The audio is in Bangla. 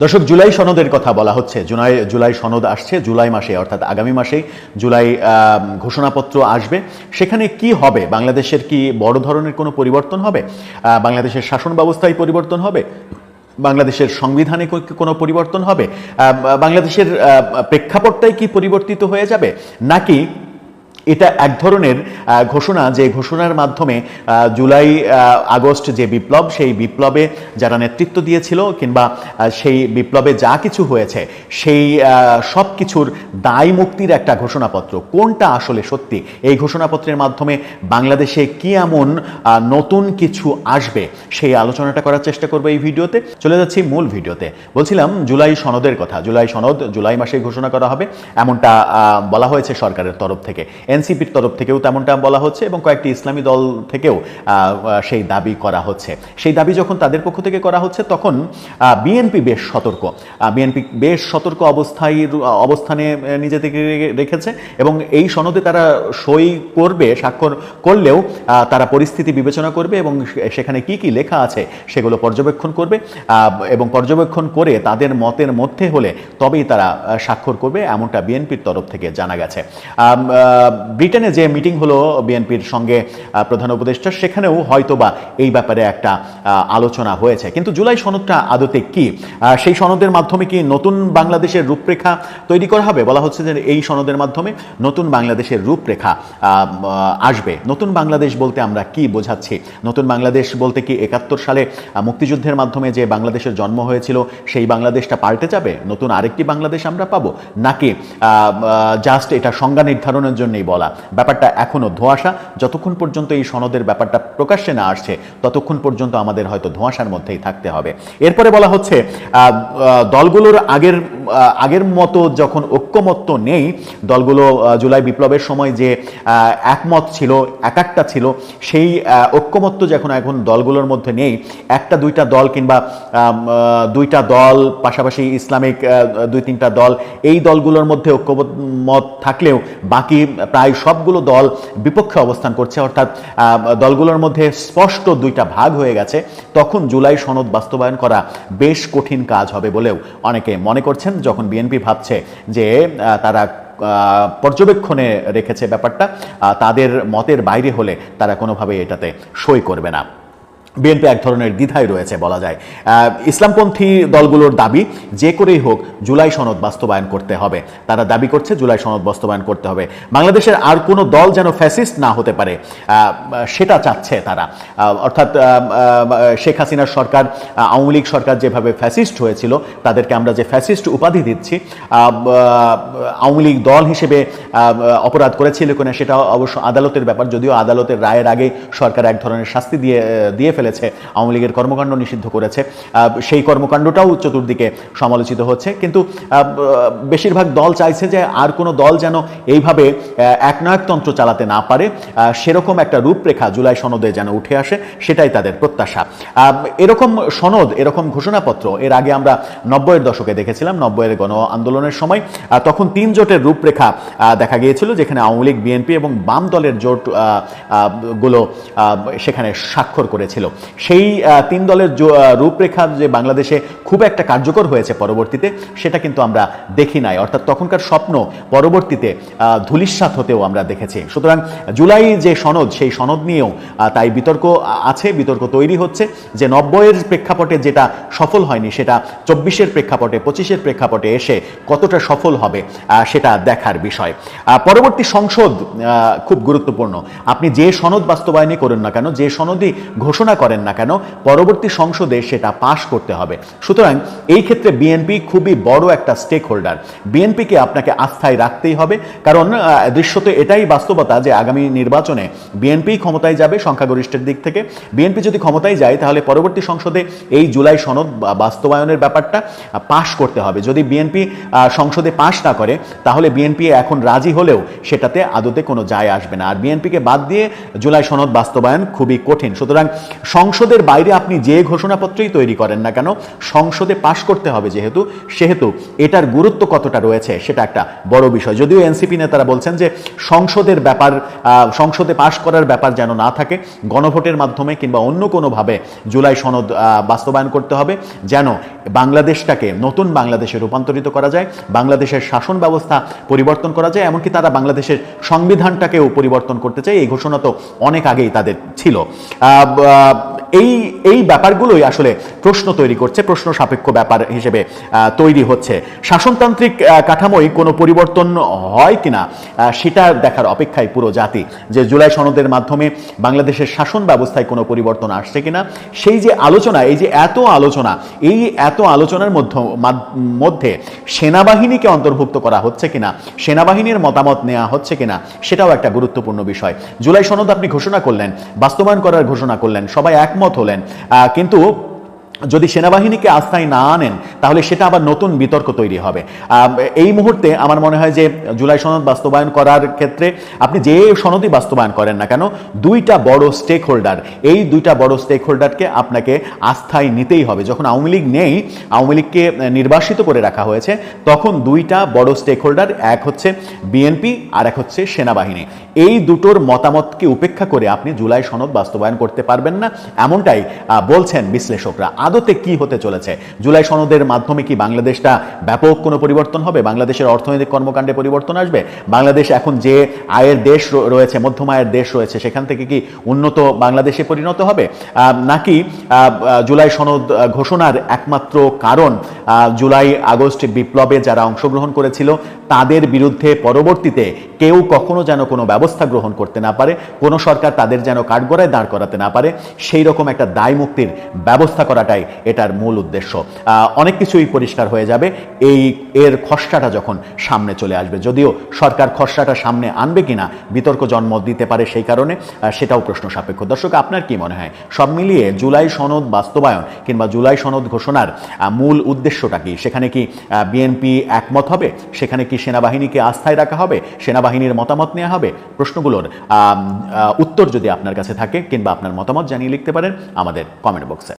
দর্শক, জুলাই সনদের কথা বলা হচ্ছে। জুলাই সনদ আসছে জুলাই মাসে, অর্থাৎ আগামী মাসেই জুলাই ঘোষণাপত্র আসবে। সেখানে কি হবে? বাংলাদেশের কি বড় ধরনের কোনো পরিবর্তন হবে? বাংলাদেশের শাসন ব্যবস্থায় পরিবর্তন হবে? বাংলাদেশের সংবিধানে কোনো পরিবর্তন হবে? বাংলাদেশের প্রেক্ষাপটটাই কি পরিবর্তিত হয়ে যাবে, নাকি এটা এক ধরনের ঘোষণা, যে ঘোষণার মাধ্যমে জুলাই আগস্ট যে বিপ্লব, সেই বিপ্লবে যারা নেতৃত্ব দিয়েছিল কিংবা সেই বিপ্লবে যা কিছু হয়েছে সেই সব কিছুর দায় মুক্তির একটা ঘোষণাপত্র? কোনটা আসলে সত্যি? এই ঘোষণাপত্রের মাধ্যমে বাংলাদেশে কি এমন নতুন কিছু আসবে, সেই আলোচনাটা করার চেষ্টা করবো এই ভিডিওতে। চলে যাচ্ছি মূল ভিডিওতে। বলছিলাম জুলাই সনদের কথা। জুলাই সনদ জুলাই মাসে ঘোষণা করা হবে এমনটা বলা হয়েছে সরকারের তরফ থেকে। এনসিপির তরফ থেকেও তেমনটা বলা হচ্ছে এবং কয়েকটি ইসলামী দল থেকেও সেই দাবি করা হচ্ছে। সেই দাবি যখন তাদের পক্ষ থেকে করা হচ্ছে, তখন বিএনপি বেশ সতর্ক। বিএনপি বেশ সতর্ক অবস্থানে নিজেদেরকে রেখেছে এবং এই সনদে তারা সই করবে, স্বাক্ষর করলেও তারা পরিস্থিতি বিবেচনা করবে এবং সেখানে কি কি লেখা আছে সেগুলো পর্যবেক্ষণ করবে এবং পর্যবেক্ষণ করে তাদের মতের মধ্যে হলে তবেই তারা স্বাক্ষর করবে, এমনটা বিএনপির তরফ থেকে জানা গেছে। ব্রিটেনে যে মিটিং হলো বিএনপির সঙ্গে প্রধান উপদেষ্টা, সেখানেও হয়তোবা এই ব্যাপারে একটা আলোচনা হয়েছে। কিন্তু জুলাই সনদটা আদতে কি? সেই সনদের মাধ্যমে কি নতুন বাংলাদেশের রূপরেখা তৈরি করা হবে? বলা হচ্ছে যে এই সনদের মাধ্যমে নতুন বাংলাদেশের রূপরেখা আসবে। নতুন বাংলাদেশ বলতে আমরা কি বোঝাচ্ছি? নতুন বাংলাদেশ বলতে কি ৭১ সালে মুক্তিযুদ্ধের মাধ্যমে যে বাংলাদেশের জন্ম হয়েছিল সেই বাংলাদেশটা পাল্টে যাবে? নতুন আরেকটি বাংলাদেশ আমরা পাবো, নাকি জাস্ট এটা সংজ্ঞা নির্ধারণের জন্যই বলা? ব্যাপারটা এখনো ধোঁয়াশা। যতক্ষণ পর্যন্ত এই সনদের ব্যাপারটা প্রকাশ্যে না আসছে ততক্ষণ পর্যন্ত আমাদের হয়তো ধোঁয়াশার মধ্যেই থাকতে হবে। এরপরে বলা হচ্ছে দলগুলোর আগের মতো যখন ঐক্যমত্য নেই, দলগুলো জুলাই বিপ্লবের সময় যে একমত ছিল, একাট্টা ছিল, সেই ঐক্যমত্য যখন এখন দলগুলোর মধ্যে নেই, একটা দুইটা দল কিংবা দুইটা দল পাশাপাশি ইসলামিক দুই তিনটা দল, এই দলগুলোর মধ্যে ঐক্যমত থাকলেও বাকি প্রায় সবগুলো দল বিপক্ষে অবস্থান করছে, অর্থাৎ দলগুলোর মধ্যে স্পষ্ট দুইটা ভাগ হয়ে গেছে। তখন জুলাই সনদ বাস্তবায়ন করা বেশ কঠিন কাজ হবে বলেও অনেকে মনে করছেন, যখন বিএনপি ভাবছে যে তারা পর্যবেক্ষণে রেখেছে ব্যাপারটা, তাদের মতের বাইরে হলে তারা কোনোভাবে এটাতে সই করবে না। বিএনপি এক ধরনের দ্বিধায় রয়েছে বলা যায়। ইসলামপন্থী দলগুলোর দাবি, যে করেই হোক জুলাই সনদ বাস্তবায়ন করতে হবে। তারা দাবি করছে জুলাই সনদ বাস্তবায়ন করতে হবে। বাংলাদেশের আর কোনো দল যেন ফ্যাসিস্ট না হতে পারে, সেটা চাচ্ছে তারা। অর্থাৎ শেখ হাসিনার সরকার, আওয়ামী লীগ সরকার যেভাবে ফ্যাসিস্ট হয়েছিল, তাদেরকে আমরা যে ফ্যাসিস্ট উপাধি দিচ্ছি, আওয়ামী লীগ দল হিসেবে অপরাধ করেছিল কিনা সেটা অবশ্য আদালতের ব্যাপার, যদিও আদালতের রায়ের আগে সরকার এক ধরনের শাস্তি দিয়ে ফেলেছে, আওয়ামী লীগের কর্মকাণ্ড নিষিদ্ধ করেছে। সেই কর্মকাণ্ডটাও চতুর্দিকে সমালোচিত হচ্ছে। কিন্তু বেশিরভাগ দল চাইছে যে আর কোনো দল যেন এইভাবে একনায়কতন্ত্র চালাতে না পারে, সেরকম একটা রূপরেখা জুলাই সনদে যেন উঠে আসে, সেটাই তাদের প্রত্যাশা। এরকম সনদ, এরকম ঘোষণাপত্র এর আগে আমরা ৯০-এর দশকে দেখেছিলাম। ৯০-এর গণ আন্দোলনের সময় তখন ৩ জোটের রূপরেখা দেখা গিয়েছিল, যেখানে আওয়ামী লীগ, বিএনপি এবং বাম দলের জোট গুলো সেখানে স্বাক্ষর করেছিল। সেই ৩ দলের রূপরেখা যে বাংলাদেশে খুব একটা কার্যকর হয়েছে পরবর্তীতে, সেটা কিন্তু আমরা দেখি নাই। অর্থাৎ তখনকার স্বপ্ন পরবর্তীতে ধূলিসাৎ হতেও আমরা দেখেছি। সুতরাং জুলাই যে সনদ, সেই সনদ নিয়েও তাই বিতর্ক আছে, বিতর্ক তৈরি হচ্ছে যে ৯০-এর প্রেক্ষাপটে যেটা সফল হয়নি, সেটা ২৪-এর প্রেক্ষাপটে, ২৫-এর প্রেক্ষাপটে এসে কতটা সফল হবে সেটা দেখার বিষয়। পরবর্তী সংসদ খুব গুরুত্বপূর্ণ। আপনি যে সনদ বাস্তবায়নই করেন না কেন, যে সনদই ঘোষণা করেন না কেন, পরবর্তী সংসদে সেটা পাশ করতে হবে। সুতরাং এই ক্ষেত্রে বিএনপি খুবই বড় একটা স্টেক হোল্ডার। বিএনপিকে আপনাকে আস্থায় রাখতেই হবে, কারণ দৃশ্যত এটাই বাস্তবতা যে আগামী নির্বাচনে বিএনপি ক্ষমতায় যাবে সংখ্যাগরিষ্ঠের দিক থেকে। বিএনপি যদি ক্ষমতায় যায়, তাহলে পরবর্তী সংসদে এই জুলাই সনদ বাস্তবায়নের ব্যাপারটা পাশ করতে হবে। যদি বিএনপি সংসদে পাশ না করে, তাহলে বিএনপি এখন রাজি হলেও সেটাতে আদতে কোনো যায় আসবে না। আর বিএনপিকে বাদ দিয়ে জুলাই সনদ বাস্তবায়ন খুবই কঠিন। সুতরাং সংসদের বাইরে আপনি যে ঘোষণাপত্রই তৈরি করেন না কেন, সংসদে পাশ করতে হবে সেহেতু এটার গুরুত্ব কতটা রয়েছে সেটা একটা বড় বিষয়। যদিও এনসিপি নেতারা বলছেন যে সংসদের ব্যাপার, সংসদে পাশ করার ব্যাপার যেন না থাকে, গণভোটের মাধ্যমে কিংবা অন্য কোনোভাবে জুলাই সনদ বাস্তবায়ন করতে হবে, যেন বাংলাদেশটাকে নতুন বাংলাদেশে রূপান্তরিত করা যায়, বাংলাদেশের শাসন ব্যবস্থা পরিবর্তন করা যায়, এমনকি তারা বাংলাদেশের সংবিধানটাকেও পরিবর্তন করতে চায়। এই ঘোষণা তো অনেক আগেই তাদের ছিল। এই ব্যাপারগুলোই আসলে প্রশ্ন তৈরি করছে, প্রশ্ন সাপেক্ষ ব্যাপার হিসেবে তৈরি হচ্ছে। শাসনতান্ত্রিক কাঠামোয় কোনো পরিবর্তন হয় কিনা সেটা দেখার অপেক্ষায় পুরো জাতি, যে জুলাই সনদের মাধ্যমে বাংলাদেশের শাসন ব্যবস্থায় কোনো পরিবর্তন আসছে কিনা। সেই যে আলোচনা, এই যে এত আলোচনার মধ্যে সেনাবাহিনীকে অন্তর্ভুক্ত করা হচ্ছে কিনা, সেনাবাহিনীর মতামত নেওয়া হচ্ছে কিনা, সেটাও একটা গুরুত্বপূর্ণ বিষয়। জুলাই সনদ আপনি ঘোষণা করলেন, বাস্তবায়ন করার ঘোষণা করলেন, সবাই একমত হলেন, কিন্তু যদি সেনাবাহিনীকে আস্থায় না আনেন তাহলে সেটা আবার নতুন বিতর্ক তৈরি হবে। এই মুহূর্তে আমার মনে হয় যে জুলাই সনদ বাস্তবায়ন করার ক্ষেত্রে আপনি যে সনদই বাস্তবায়ন করেন না কেন, দুইটা বড় স্টেক হোল্ডার, এই দুইটা বড় স্টেক হোল্ডারকে আপনাকে আস্থায় নিতেই হবে। যখন আওয়ামী লীগ নেই, আওয়ামী লীগকে নির্বাসিত করে রাখা হয়েছে, তখন দুইটা বড় স্টেক হোল্ডার, এক হচ্ছে বিএনপি আর এক হচ্ছে সেনাবাহিনী। এই দুটোর মতামতকে উপেক্ষা করে আপনি জুলাই সনদ বাস্তবায়ন করতে পারবেন না, এমনটাই বলছেন বিশ্লেষকরা। আদতে কি হতে চলেছে? জুলাই সনদের মাধ্যমে কি বাংলাদেশটা ব্যাপক কোনো পরিবর্তন হবে? বাংলাদেশের অর্থনৈতিক কর্মকাণ্ডে পরিবর্তন আসবে? বাংলাদেশ এখন যে আয়ের দেশ রয়েছে, মধ্যম আয়ের দেশ রয়েছে, সেখান থেকে কি উন্নত বাংলাদেশে পরিণত হবে? নাকি জুলাই সনদ ঘোষণার একমাত্র কারণ জুলাই আগস্ট বিপ্লবে যারা অংশগ্রহণ করেছিল তাদের বিরুদ্ধে পরবর্তীতে কেউ কখনো যেন কোনো ব্যবস্থা গ্রহণ করতে না পারে, কোনো সরকার তাদের যেন কাঠগড়ায় দাঁড় করাতে না পারে, সেই রকম একটা দায় মুক্তির ব্যবস্থা করাটাই এটার মূল উদ্দেশ্য। অনেক কিছুই পরিষ্কার হয়ে যাবে এর খসড়াটা যখন সামনে চলে আসবে। যদিও সরকার খসড়াটা সামনে আনবে কিনা বিতর্ক জন্ম দিতে পারে, সেই কারণে সেটাও প্রশ্ন সাপেক্ষ। দর্শক, আপনার কি মনে হয় সব মিলিয়ে জুলাই সনদ বাস্তবায়ন কিংবা জুলাই সনদ ঘোষণার মূল উদ্দেশ্যটা কি? সেখানে কি বিএনপি একমত হবে? সেখানে কি সেনাবাহিনীকে আস্থায় রাখা হবে? সেনাবাহিনীর মতামত নেওয়া হবে? প্রশ্নগুলোর উত্তর যদি আপনার কাছে থাকে কিংবা আপনার মতামত জানিয়ে লিখতে পারেন আমাদের কমেন্ট বক্সে।